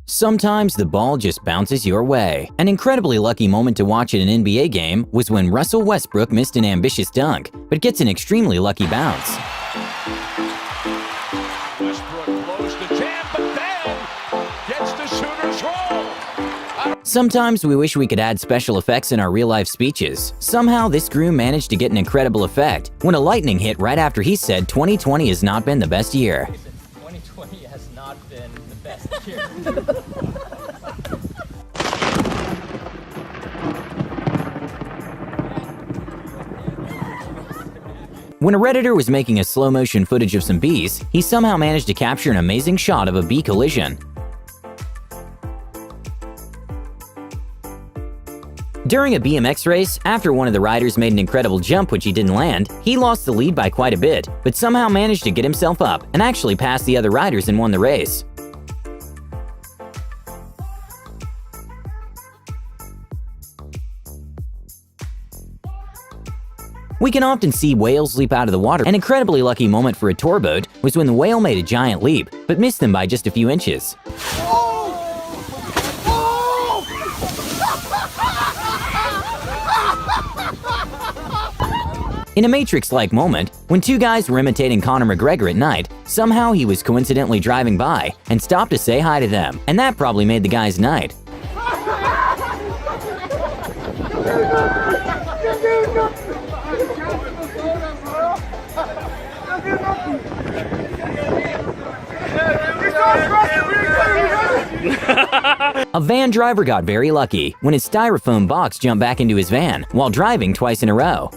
Sometimes the ball just bounces your way. An incredibly lucky moment to watch at an NBA game was when Russell Westbrook missed an ambitious dunk, but gets an extremely lucky bounce. Westbrook blows the jam, but then gets the shooter's roll. Sometimes we wish we could add special effects in our real-life speeches. Somehow this groom managed to get an incredible effect when a lightning hit right after he said 2020 has not been the best year. 2020 has not been the best year. When a Redditor was making a slow-motion footage of some bees, he somehow managed to capture an amazing shot of a bee collision. During a BMX race, after one of the riders made an incredible jump which he didn't land, he lost the lead by quite a bit, but somehow managed to get himself up and actually passed the other riders and won the race. We can often see whales leap out of the water. An incredibly lucky moment for a tour boat was when the whale made a giant leap, but missed them by just a few inches. In a Matrix-like moment, when two guys were imitating Conor McGregor at night, somehow he was coincidentally driving by and stopped to say hi to them, and that probably made the guy's night. A van driver got very lucky when his styrofoam box jumped back into his van while driving twice in a row.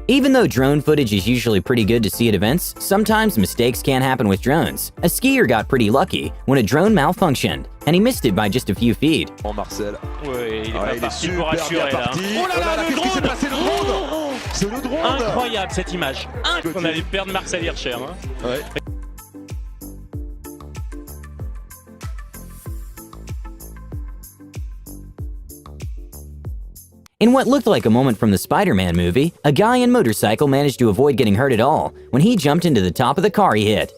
Even though drone footage is usually pretty good to see at events, sometimes mistakes can happen with drones. A skier got pretty lucky when a drone malfunctioned, and he missed it by just a few feet. Marcel. Oui, il est Ah, pas il est parti pour super bien assurer là. parti. Oh là là, Qu'est-ce qui s'est passé, le drone? C'est le drone. Incroyable cette image. On allait perdre Marcel Hirscher. Hein. Ouais. In what looked like a moment from the Spider-Man movie, a guy in motorcycle managed to avoid getting hurt at all when he jumped into the top of the car he hit.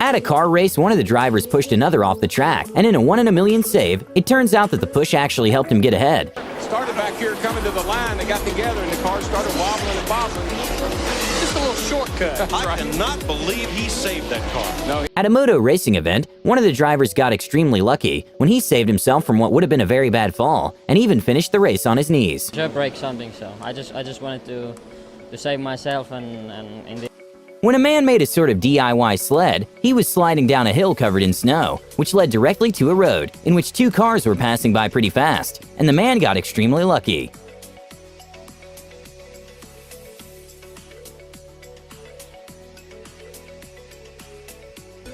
At a car race, one of the drivers pushed another off the track, and in a 1 in a million save, it turns out that the push actually helped him get ahead. Started back here coming to the line, they got together and the car started wobbling and bobbling. Just a little shortcut. I cannot believe he saved that car. No, At a moto racing event, one of the drivers got extremely lucky when he saved himself from what would have been a very bad fall, and even finished the race on his knees. I break something, so I just wanted to save myself and in the When a man made a sort of DIY sled, he was sliding down a hill covered in snow, which led directly to a road in which two cars were passing by pretty fast, and the man got extremely lucky.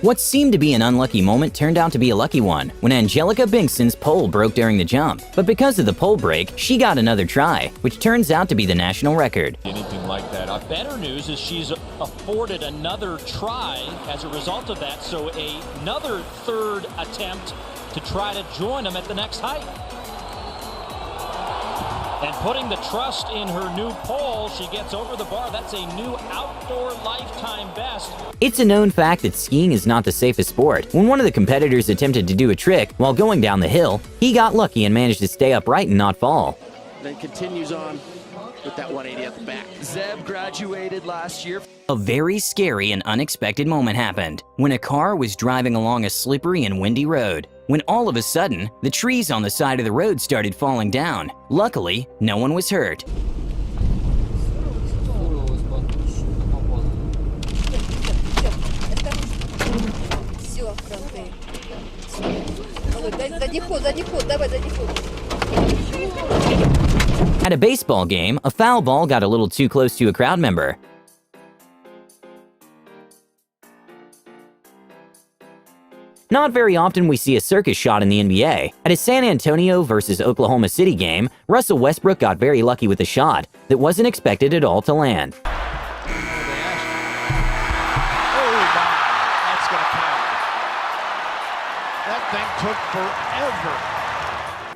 What seemed to be an unlucky moment turned out to be a lucky one when Angelica Bingson's pole broke during the jump. But because of the pole break, she got another try, which turns out to be the national record. Anything like that. Better news is she's afforded another try as a result of that, so another third attempt to try to join them at the next height. And putting the trust in her new pole, she gets over the bar. That's a new outdoor lifetime best. It's a known fact that skiing is not the safest sport. When one of the competitors attempted to do a trick while going down the hill, he got lucky and managed to stay upright and not fall. Then continues on with that 180 at the back. Zeb graduated last year. A very scary and unexpected moment happened when a car was driving along a slippery and windy road, when all of a sudden, the trees on the side of the road started falling down. Luckily, no one was hurt. At a baseball game, a foul ball got a little too close to a crowd member. Not very often we see a circus shot in the NBA. At a San Antonio versus Oklahoma City game, Russell Westbrook got very lucky with a shot that wasn't expected at all to land. oh my, that's gonna count. That thing took forever.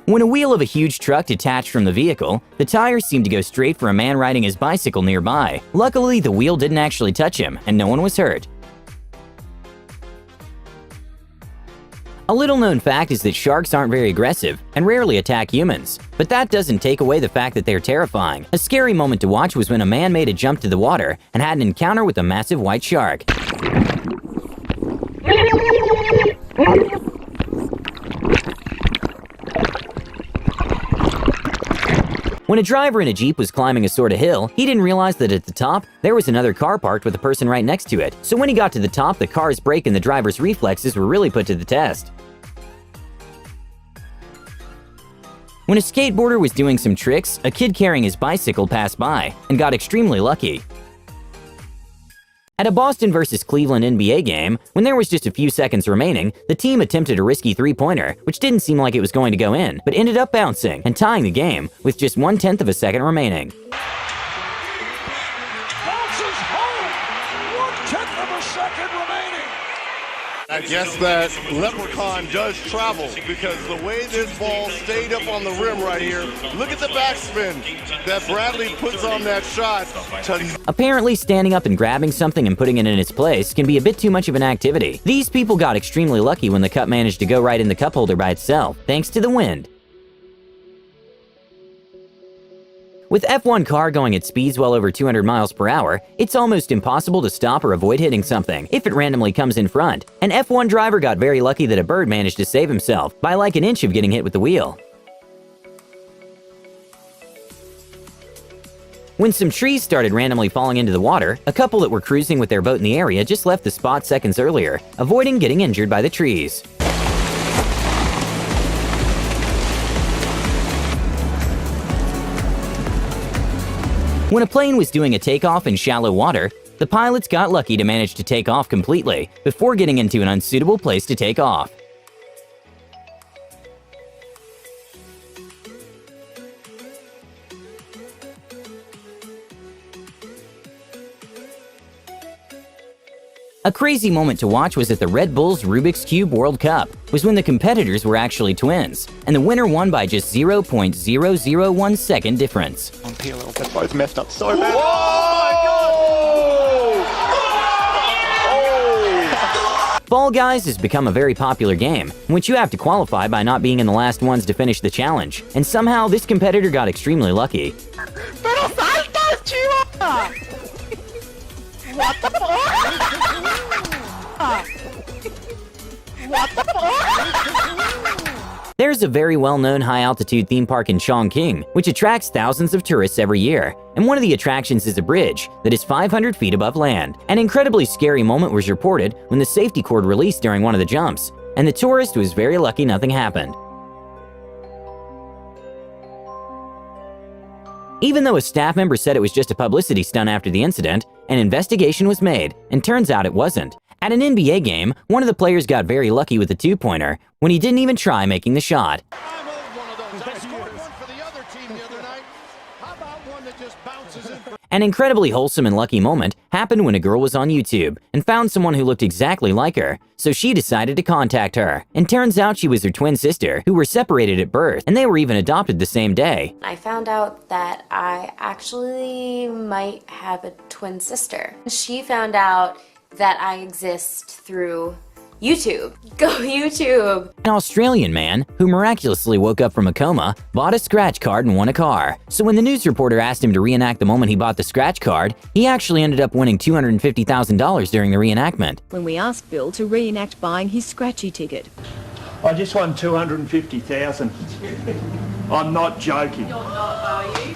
When a wheel of a huge truck detached from the vehicle, the tires seemed to go straight for a man riding his bicycle nearby. Luckily, the wheel didn't actually touch him, and no one was hurt. A little-known fact is that sharks aren't very aggressive and rarely attack humans, but that doesn't take away the fact that they're terrifying. A scary moment to watch was when a man made a jump to the water and had an encounter with a massive white shark. When a driver in a Jeep was climbing a sort of hill, he didn't realize that at the top, there was another car parked with a person right next to it. So when he got to the top, the car's brake and the driver's reflexes were really put to the test. When a skateboarder was doing some tricks, a kid carrying his bicycle passed by and got extremely lucky. At a Boston vs. Cleveland NBA game, when there was just a few seconds remaining, the team attempted a risky three-pointer, which didn't seem like it was going to go in, but ended up bouncing and tying the game with just 1/10 of a second remaining. Bounces home. 1/10 of a second remaining. I guess that leprechaun does travel because the way this ball stayed up on the rim right here, look at the backspin that Bradley puts on that shot. Apparently, standing up and grabbing something and putting it in its place can be a bit too much of an activity. These people got extremely lucky when the cup managed to go right in the cup holder by itself, thanks to the wind. With F1 car going at speeds well over 200 miles per hour, it's almost impossible to stop or avoid hitting something if it randomly comes in front. An F1 driver got very lucky that a bird managed to save himself by like an inch of getting hit with the wheel. When some trees started randomly falling into the water, a couple that were cruising with their boat in the area just left the spot seconds earlier, avoiding getting injured by the trees. When a plane was doing a takeoff in shallow water, the pilots got lucky to manage to take off completely before getting into an unsuitable place to take off. A crazy moment to watch was at the Red Bull's Rubik's Cube World Cup, was when the competitors were actually twins, and the winner won by just 0.001 second difference. They're both messed up so bad. Fall Guys has become a very popular game, in which you have to qualify by not being in the last ones to finish the challenge, and somehow this competitor got extremely lucky. Pero saltas, chiva! What the fuck? What the fuck? There's a very well-known high-altitude theme park in Chongqing, which attracts thousands of tourists every year, and one of the attractions is a bridge that is 500 feet above land. An incredibly scary moment was reported when the safety cord released during one of the jumps, and the tourist was very lucky nothing happened. Even though a staff member said it was just a publicity stunt after the incident, an investigation was made, and turns out it wasn't. At an NBA game, one of the players got very lucky with a two-pointer when he didn't even try making the shot. I'm owed one of those. I scored one for the other team the other night. How about one that just bounces in? An incredibly wholesome and lucky moment happened when a girl was on YouTube and found someone who looked exactly like her, so she decided to contact her. And turns out she was her twin sister, who were separated at birth, and they were even adopted the same day. I found out that I actually might have a twin sister. She found out that I exist through YouTube. Go YouTube! An Australian man, who miraculously woke up from a coma, bought a scratch card and won a car. So when the news reporter asked him to reenact the moment he bought the scratch card, he actually ended up winning $250,000 during the reenactment. When we asked Bill to reenact buying his scratchy ticket. I just won $250,000. I'm not joking. You're not, are you?